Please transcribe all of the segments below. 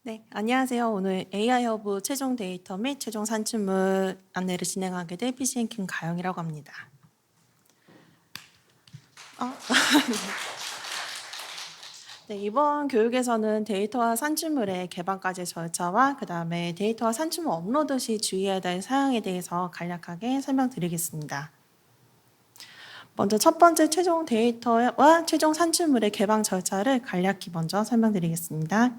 네, 안녕하세요. 오늘 AI 허브 최종 데이터 및 최종 산출물 안내를 진행하게 될 PCN 김가영이라고 합니다. 네, 이번 교육에서는 데이터와 산출물의 개방까지의 절차와 그다음에 데이터와 산출물 업로드 시 주의해야 될 사항에 대해서 간략하게 설명드리겠습니다. 먼저 첫 번째 최종 데이터와 최종 산출물의 개방 절차를 간략히 먼저 설명드리겠습니다.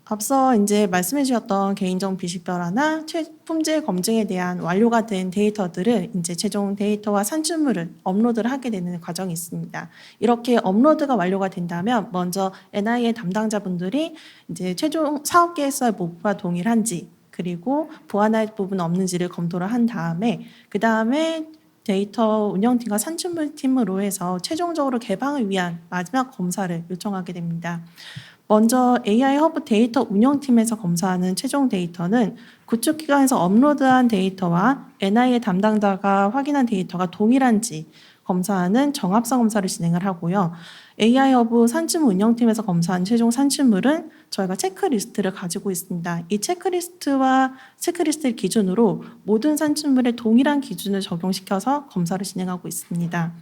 앞서 이제 말씀해 주셨던 개인정보 비식별화나 품질 검증에 대한 완료가 된 데이터들을 이제 최종 데이터와 산출물을 업로드를 하게 되는 과정이 있습니다. 이렇게 업로드가 완료가 된다면 먼저 NI의 담당자분들이 이제 최종 사업 계획서의 목표와 동일한지 그리고 보완할 부분 없는지를 검토를 한 다음에 그 다음에 데이터 운영팀과 산출물팀으로 해서 최종적으로 개방을 위한 마지막 검사를 요청하게 됩니다. 먼저 AI 허브 데이터 운영팀에서 검사하는 최종 데이터는 구축기관에서 업로드한 데이터와 NI의 담당자가 확인한 데이터가 동일한지 검사하는 정합성 검사를 진행을 하고요. AI 허브 산출물 운영팀에서 검사한 최종 산출물은 저희가 체크리스트를 가지고 있습니다. 이 체크리스트를 기준으로 모든 산출물에 동일한 기준을 적용시켜서 검사를 진행하고 있습니다.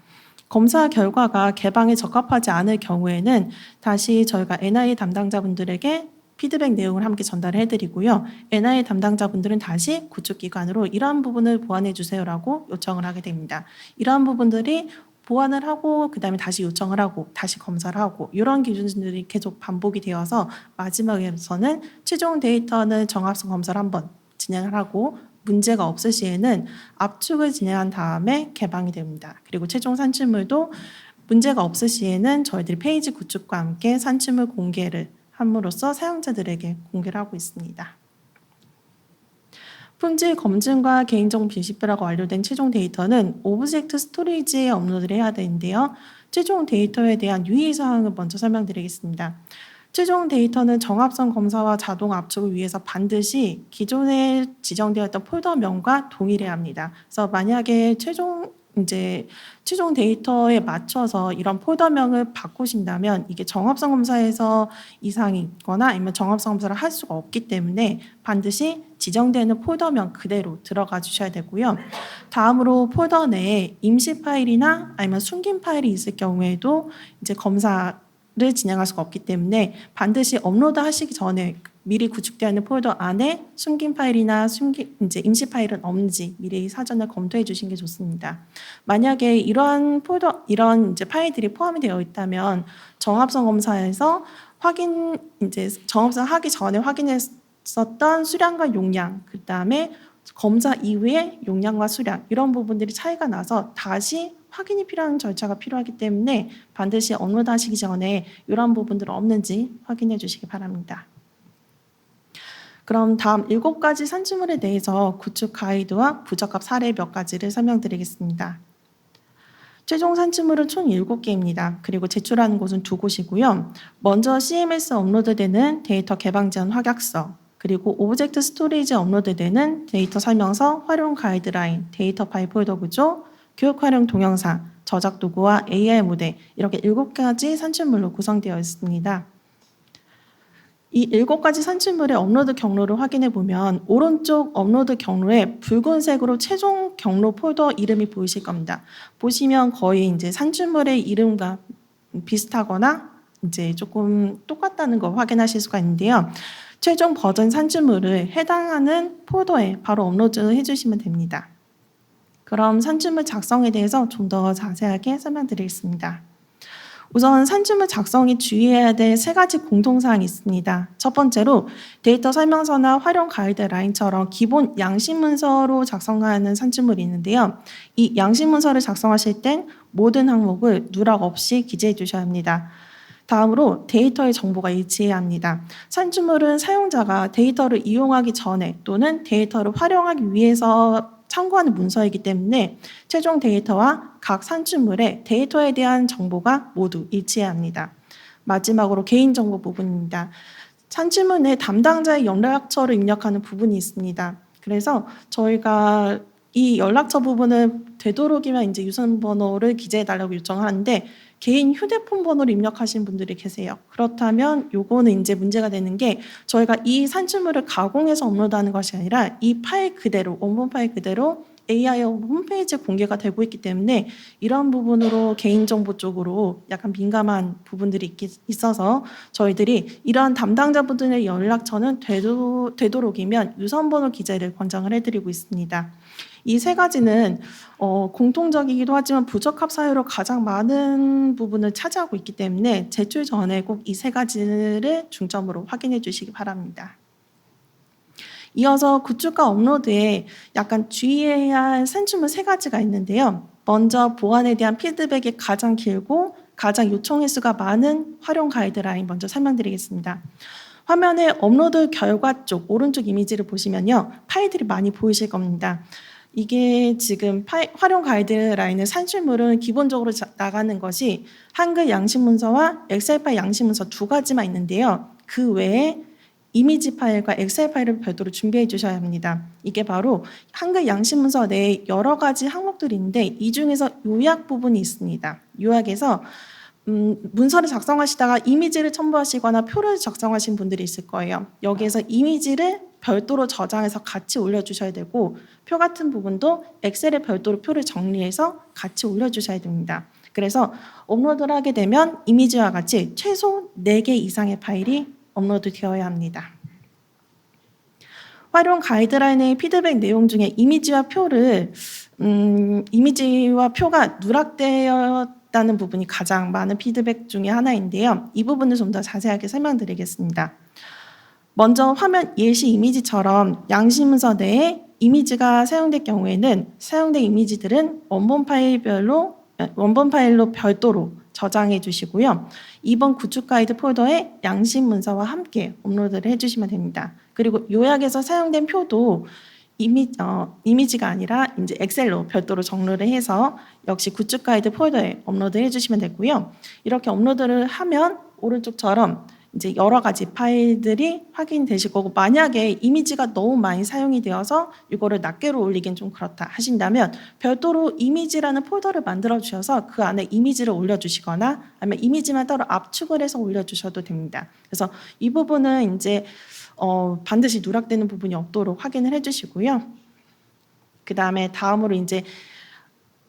검사 결과가 개방에 적합하지 않을 경우에는 다시 저희가 NI 담당자분들에게 피드백 내용을 함께 전달해 드리고요. NI 담당자분들은 다시 구축기관으로 이러한 부분을 보완해 주세요라고 요청을 하게 됩니다. 이러한 부분들이 보완을 하고 그다음에 다시 요청을 하고 다시 검사를 하고 이런 기준들이 계속 반복이 되어서 마지막에서는 최종 데이터는 정합성 검사를 한번 진행을 하고 문제가 없을 시에는 압축을 진행한 다음에 개방이 됩니다. 그리고 최종 산출물도 문제가 없을 시에는 저희들이 페이지 구축과 함께 산출물 공개를 함으로써 사용자들에게 공개를 하고 있습니다. 품질 검증과 개인정보 비식별화가 완료된 최종 데이터는 오브젝트 스토리지에 업로드를 해야 되는데요. 최종 데이터에 대한 유의사항을 먼저 설명드리겠습니다. 최종 데이터는 정합성 검사와 자동 압축을 위해서 반드시 기존에 지정되었던 폴더명과 동일해야 합니다. 그래서 만약에 최종 데이터에 맞춰서 이런 폴더명을 바꾸신다면 이게 정합성 검사에서 이상이 있거나 아니면 정합성 검사를 할 수가 없기 때문에 반드시 지정되는 폴더명 그대로 들어가 주셔야 되고요. 다음으로 폴더 내에 임시 파일이나 아니면 숨긴 파일이 있을 경우에도 이제 검사를 진행할 수가 없기 때문에 반드시 업로드 하시기 전에 미리 구축되어 있는 폴더 안에 숨긴 파일이나 임시 파일은 없는지 미리 사전에 검토해 주시는 게 좋습니다. 만약에 이런 파일들이 포함이 되어 있다면 정합성 검사에서 정합성 하기 전에 확인했었던 수량과 용량, 그다음에 검사 이후에 용량과 수량 이런 부분들이 차이가 나서 다시 확인이 필요한 절차가 필요하기 때문에 반드시 업로드 하시기 전에 이런 부분들은 없는지 확인해 주시기 바랍니다. 그럼 다음 7가지 산출물에 대해서 구축 가이드와 부적합 사례 몇 가지를 설명드리겠습니다. 최종 산출물은 총 7개입니다. 그리고 제출하는 곳은 2곳이고요. 먼저 CMS 업로드되는 데이터 개방 제한 확약서, 그리고 오브젝트 스토리지에 업로드되는 데이터 설명서, 활용 가이드라인, 데이터 파일 폴더 구조, 교육 활용 동영상, 저작 도구와 AI 모델 이렇게 7가지 산출물로 구성되어 있습니다. 이 7가지 산출물의 업로드 경로를 확인해 보면 오른쪽 업로드 경로에 붉은색으로 최종 경로 폴더 이름이 보이실 겁니다. 보시면 거의 이제 산출물의 이름과 비슷하거나 이제 조금 똑같다는 걸 확인하실 수가 있는데요. 최종 버전 산출물을 해당하는 폴더에 바로 업로드해 주시면 됩니다. 그럼 산출물 작성에 대해서 좀 더 자세하게 설명드리겠습니다. 우선 산출물 작성에 주의해야 될 3가지 공통사항이 있습니다. 첫 번째로 데이터 설명서나 활용 가이드라인처럼 기본 양식 문서로 작성하는 산출물이 있는데요. 이 양식 문서를 작성하실 땐 모든 항목을 누락 없이 기재해 주셔야 합니다. 다음으로 데이터의 정보가 일치해야 합니다. 산출물은 사용자가 데이터를 이용하기 전에 또는 데이터를 활용하기 위해서 참고하는 문서이기 때문에 최종 데이터와 각 산출물의 데이터에 대한 정보가 모두 일치해야 합니다. 마지막으로 개인정보 부분입니다. 산출물 내 담당자의 연락처를 입력하는 부분이 있습니다. 그래서 저희가 이 연락처 부분을 되도록이면 이제 유선 번호를 기재해 달라고 요청하는데 개인 휴대폰 번호를 입력하신 분들이 계세요. 그렇다면 요거는 이제 문제가 되는 게 저희가 이 산출물을 가공해서 업로드하는 것이 아니라 이 파일 그대로, 원본 파일 그대로 AI 홈페이지에 공개가 되고 있기 때문에 이런 부분으로 개인정보 쪽으로 약간 민감한 부분들이 있어서 저희들이 이러한 담당자분들의 연락처는 되도록이면 유선번호 기재를 권장을 해드리고 있습니다. 이 세 가지는 공통적이기도 하지만 부적합 사유로 가장 많은 부분을 차지하고 있기 때문에 제출 전에 꼭 이 세 가지를 중점으로 확인해 주시기 바랍니다. 이어서 구축과 업로드에 약간 주의해야 할 산출물 세 가지가 있는데요. 먼저 보안에 대한 피드백이 가장 길고 가장 요청 횟수가 많은 활용 가이드라인 먼저 설명드리겠습니다. 화면에 업로드 결과 쪽 오른쪽 이미지를 보시면요. 파일들이 많이 보이실 겁니다. 이게 지금 활용 가이드라인의 산출물은 기본적으로 나가는 것이 한글 양식 문서와 엑셀 파일 양식 문서 두 가지만 있는데요. 그 외에 이미지 파일과 엑셀 파일을 별도로 준비해 주셔야 합니다. 이게 바로 한글 양식 문서 내에 여러 가지 항목들이 있는데 이 중에서 요약 부분이 있습니다. 요약에서 문서를 작성하시다가 이미지를 첨부하시거나 표를 작성하신 분들이 있을 거예요. 여기에서 이미지를 별도로 저장해서 같이 올려주셔야 되고 표 같은 부분도 엑셀에 별도로 표를 정리해서 같이 올려주셔야 됩니다. 그래서 업로드를 하게 되면 이미지와 같이 최소 4개 이상의 파일이 업로드 되어야 합니다. 활용 가이드라인의 피드백 내용 중에 이미지와 표가 누락되었다는 부분이 가장 많은 피드백 중에 하나인데요. 이 부분을 좀 더 자세하게 설명드리겠습니다. 먼저 화면 예시 이미지처럼 양식 문서 내에 이미지가 사용될 경우에는 사용된 이미지들은 원본 파일로 별도로 저장해 주시고요. 이번 구축 가이드 폴더에 양식 문서와 함께 업로드를 해주시면 됩니다. 그리고 요약에서 사용된 표도 이미지가 아니라 이제 엑셀로 별도로 정리를 해서 역시 구축 가이드 폴더에 업로드 해주시면 되고요. 이렇게 업로드를 하면 오른쪽처럼 이제 여러 가지 파일들이 확인되실 거고 만약에 이미지가 너무 많이 사용이 되어서 이거를 낱개로 올리긴 좀 그렇다 하신다면 별도로 이미지라는 폴더를 만들어 주셔서 그 안에 이미지를 올려주시거나 아니면 이미지만 따로 압축을 해서 올려주셔도 됩니다. 그래서 이 부분은 이제 반드시 누락되는 부분이 없도록 확인을 해주시고요. 그 다음에 다음으로 이제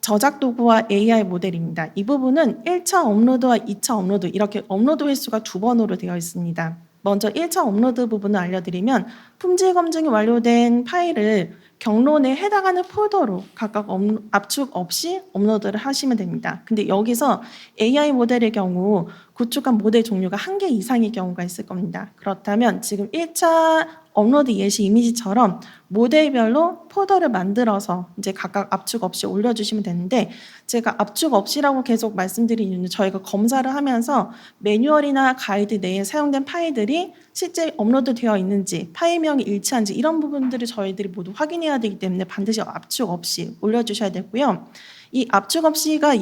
저작 도구와 AI 모델입니다. 이 부분은 1차 업로드와 2차 업로드 이렇게 업로드 횟수가 2번으로 되어 있습니다. 먼저 1차 업로드 부분을 알려드리면 품질 검증이 완료된 파일을 경로에 해당하는 폴더로 각각 압축 없이 업로드를 하시면 됩니다. 근데 여기서 AI 모델의 경우 구축한 모델 종류가 1개 이상의 경우가 있을 겁니다. 그렇다면 지금 1차 업로드 예시 이미지처럼 모델별로 폴더를 만들어서 이제 각각 압축 없이 올려주시면 되는데 제가 압축 없이라고 계속 말씀드리는 이유는 저희가 검사를 하면서 매뉴얼이나 가이드 내에 사용된 파일들이 실제 업로드 되어 있는지 파일명이 일치한지 이런 부분들을 저희들이 모두 확인해야 되기 때문에 반드시 압축 없이 올려주셔야 되고요. 이 압축 없이가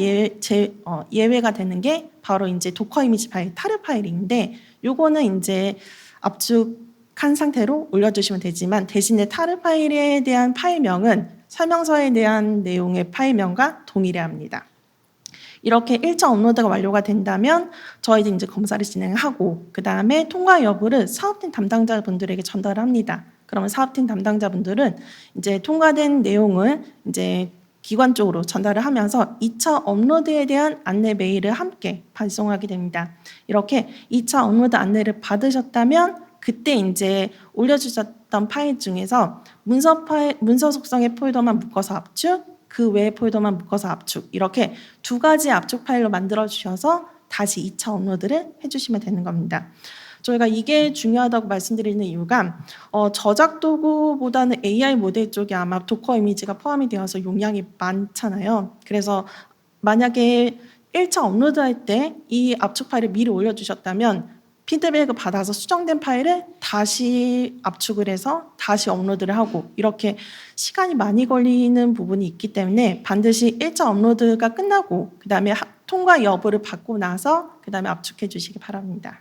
예외가 되는 게 바로 이제 도커 이미지 파일, 타르 파일인데 요거는 이제 압축한 상태로 올려주시면 되지만 대신에 타르 파일에 대한 파일명은 설명서에 대한 내용의 파일명과 동일해야 합니다. 이렇게 1차 업로드가 완료가 된다면 저희도 이제 검사를 진행하고 그 다음에 통과 여부를 사업팀 담당자분들에게 전달을 합니다. 그러면 사업팀 담당자분들은 이제 통과된 내용을 이제 기관 쪽으로 전달을 하면서 2차 업로드에 대한 안내 메일을 함께 발송하게 됩니다. 이렇게 2차 업로드 안내를 받으셨다면 그때 이제 올려주셨던 파일 중에서 문서 속성의 폴더만 묶어서 압축, 그 외의 폴더만 묶어서 압축 이렇게 2가지 압축 파일로 만들어 주셔서 다시 2차 업로드를 해주시면 되는 겁니다. 저희가 이게 중요하다고 말씀드리는 이유가 저작 도구보다는 AI 모델 쪽이 아마 도커 이미지가 포함이 되어서 용량이 많잖아요. 그래서 만약에 1차 업로드할 때 이 압축 파일을 미리 올려주셨다면 피드백을 받아서 수정된 파일을 다시 압축을 해서 다시 업로드를 하고 이렇게 시간이 많이 걸리는 부분이 있기 때문에 반드시 1차 업로드가 끝나고 그 다음에 통과 여부를 받고 나서 그 다음에 압축해 주시기 바랍니다.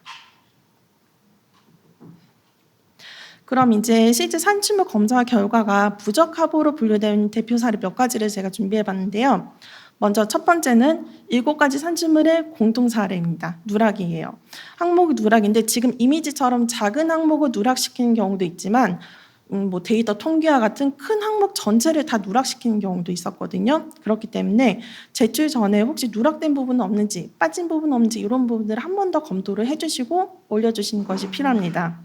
그럼 이제 실제 산출물 검사 결과가 부적합으로 분류된 대표 사례 몇 가지를 제가 준비해 봤는데요. 먼저 첫 번째는 7가지 산출물의 공통 사례입니다. 누락이에요. 항목이 누락인데 지금 이미지처럼 작은 항목을 누락시키는 경우도 있지만 뭐 데이터 통계와 같은 큰 항목 전체를 다 누락시키는 경우도 있었거든요. 그렇기 때문에 제출 전에 혹시 누락된 부분은 없는지, 빠진 부분은 없는지 이런 부분들을 한 번 더 검토를 해주시고 올려주시는 것이 필요합니다.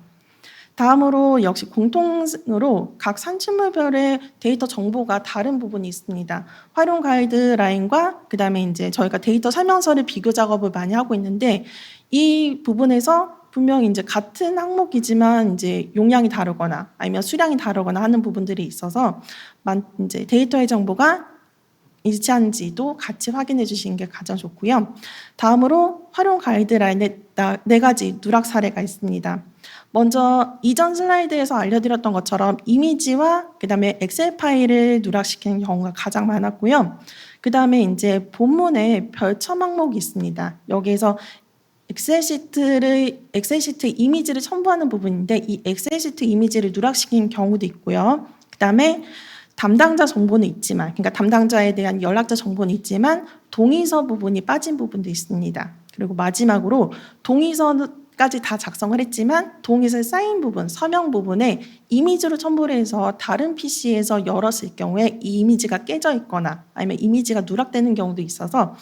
다음으로 역시 공통으로 각 산출물별의 데이터 정보가 다른 부분이 있습니다. 활용 가이드라인과 그다음에 이제 저희가 데이터 설명서를 비교 작업을 많이 하고 있는데 이 부분에서 분명히 이제 같은 항목이지만 이제 용량이 다르거나 아니면 수량이 다르거나 하는 부분들이 있어서 이제 데이터의 정보가 일치한지도 같이 확인해 주시는 게 가장 좋고요. 다음으로 활용 가이드라인에 4가지 누락 사례가 있습니다. 먼저 이전 슬라이드에서 알려드렸던 것처럼 이미지와 그다음에 엑셀 파일을 누락시키는 경우가 가장 많았고요. 그다음에 이제 본문에 별첨 항목이 있습니다. 여기에서 엑셀 시트 이미지를 첨부하는 부분인데 이 엑셀 시트 이미지를 누락시키는 경우도 있고요. 그다음에 담당자 정보는 있지만, 그러니까 담당자에 대한 연락처 정보는 있지만 동의서 부분이 빠진 부분도 있습니다. 그리고 마지막으로 동의서까지 다 작성을 했지만 동의서에 사인 부분, 서명 부분에 이미지로 첨부를 해서 다른 PC에서 열었을 경우에 이 이미지가 깨져 있거나 아니면 이미지가 누락되는 경우도 있어서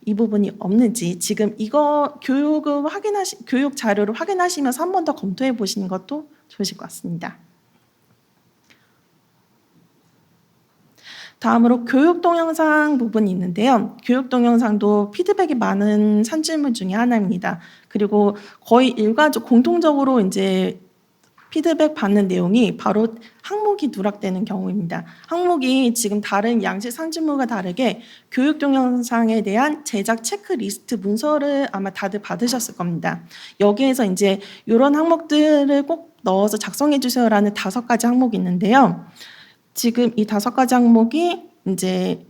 이 부분이 없는지 지금 이거 교육 자료를 확인하시면서 한 번 더 검토해 보시는 것도 좋으실 것 같습니다. 다음으로 교육 동영상 부분이 있는데요. 교육 동영상도 피드백이 많은 산출물 중에 하나입니다. 그리고 거의 일가족 공통적으로 이제 피드백 받는 내용이 바로 항목이 누락되는 경우입니다. 항목이 지금 다른 양식 산출물과 다르게 교육 동영상에 대한 제작 체크리스트 문서를 아마 다들 받으셨을 겁니다. 여기에서 이제 이런 항목들을 꼭 넣어서 작성해 주세요라는 5가지 항목이 있는데요. 지금 이 5가지 항목이 이제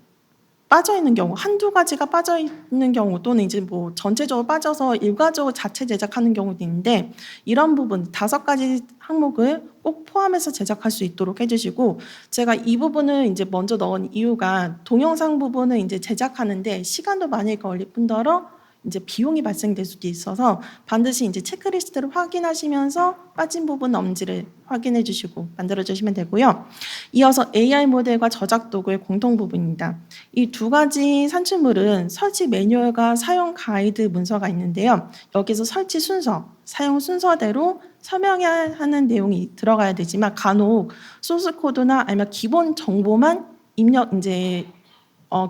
빠져 있는 경우, 1-2가지가 빠져 있는 경우 또는 이제 뭐 전체적으로 빠져서 일괄적으로 자체 제작하는 경우도 있는데 이런 부분 5가지 항목을 꼭 포함해서 제작할 수 있도록 해주시고 제가 이 부분을 이제 먼저 넣은 이유가 동영상 부분을 이제 제작하는데 시간도 많이 걸릴 뿐더러 이제 비용이 발생될 수도 있어서 반드시 이제 체크리스트를 확인하시면서 빠진 부분 없는지를 확인해 주시고 만들어 주시면 되고요. 이어서 AI 모델과 저작 도구의 공통 부분입니다. 이 2가지 산출물은 설치 매뉴얼과 사용 가이드 문서가 있는데요. 여기서 설치 순서, 사용 순서대로 설명해야 하는 내용이 들어가야 되지만 간혹 소스 코드나 아니면 기본 정보만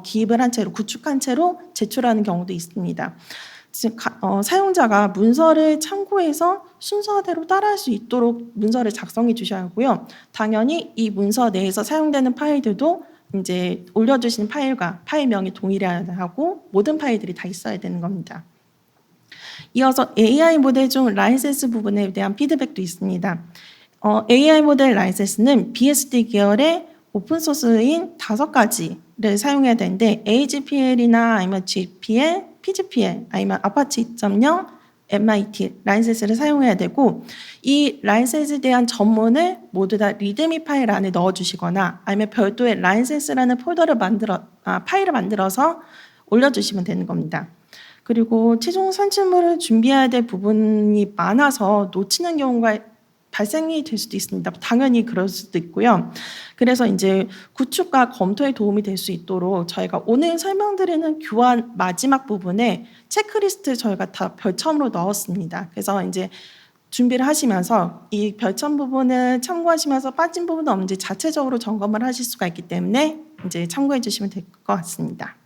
기입을 한 채로 구축한 채로 제출하는 경우도 있습니다. 사용자가 문서를 참고해서 순서대로 따라할 수 있도록 문서를 작성해 주셔야 하고요. 당연히 이 문서 내에서 사용되는 파일들도 이제 올려주신 파일과 파일명이 동일해야 하고 모든 파일들이 다 있어야 되는 겁니다. 이어서 AI 모델 중 라이센스 부분에 대한 피드백도 있습니다. AI 모델 라이센스는 BSD 계열의 오픈소스인 5가지를 사용해야 되는데 AGPL이나 아니면 GPL, PGPL, 아니면 아파치 2.0, MIT 라이센스를 사용해야 되고 이 라이센스에 대한 전문을 모두 다 리드미 파일 안에 넣어주시거나 아니면 별도의 라이센스라는 파일을 만들어서 올려주시면 되는 겁니다. 그리고 최종 산출물을 준비해야 될 부분이 많아서 놓치는 경우가 발생이 될 수도 있습니다. 당연히 그럴 수도 있고요. 그래서 이제 구축과 검토에 도움이 될 수 있도록 저희가 오늘 설명드리는 교환 마지막 부분에 체크리스트 저희가 다 별첨으로 넣었습니다. 그래서 이제 준비를 하시면서 이 별첨 부분을 참고하시면서 빠진 부분은 없는지 자체적으로 점검을 하실 수가 있기 때문에 이제 참고해 주시면 될 것 같습니다.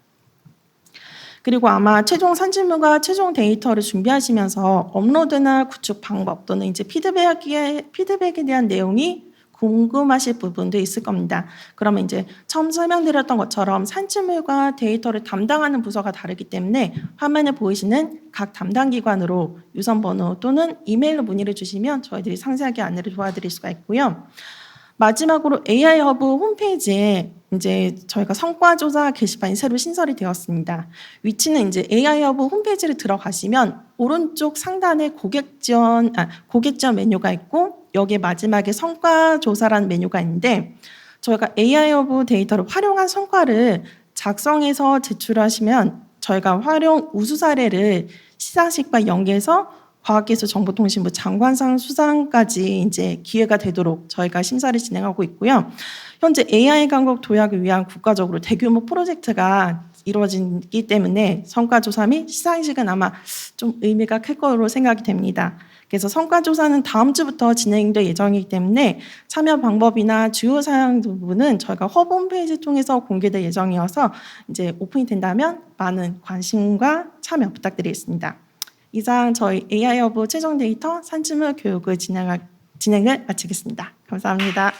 그리고 아마 최종 산출물과 최종 데이터를 준비하시면서 업로드나 구축 방법 또는 이제 피드백에 대한 내용이 궁금하실 부분도 있을 겁니다. 그러면 이제 처음 설명드렸던 것처럼 산출물과 데이터를 담당하는 부서가 다르기 때문에 화면에 보이시는 각 담당 기관으로 유선번호 또는 이메일로 문의를 주시면 저희들이 상세하게 안내를 도와드릴 수가 있고요. 마지막으로 AI 허브 홈페이지에 이제 저희가 성과조사 게시판이 새로 신설이 되었습니다. 위치는 이제 AI허브 홈페이지를 들어가시면 오른쪽 상단에 고객 지원 메뉴가 있고 여기에 마지막에 성과조사라는 메뉴가 있는데 저희가 AI허브 데이터를 활용한 성과를 작성해서 제출하시면 저희가 활용 우수 사례를 시상식과 연계해서 과학기술정보통신부 장관상 수상까지 이제 기회가 되도록 저희가 심사를 진행하고 있고요. 현재 AI 강국 도약을 위한 국가적으로 대규모 프로젝트가 이루어지기 때문에 성과조사 및 시상식은 아마 좀 의미가 클 거로 생각이 됩니다. 그래서 성과조사는 다음 주부터 진행될 예정이기 때문에 참여 방법이나 주요 사항 부분은 저희가 허브 홈페이지 통해서 공개될 예정이어서 이제 오픈이 된다면 많은 관심과 참여 부탁드리겠습니다. 이상 저희 AI허브 최종 데이터 산출물 교육을 진행을 마치겠습니다. 감사합니다.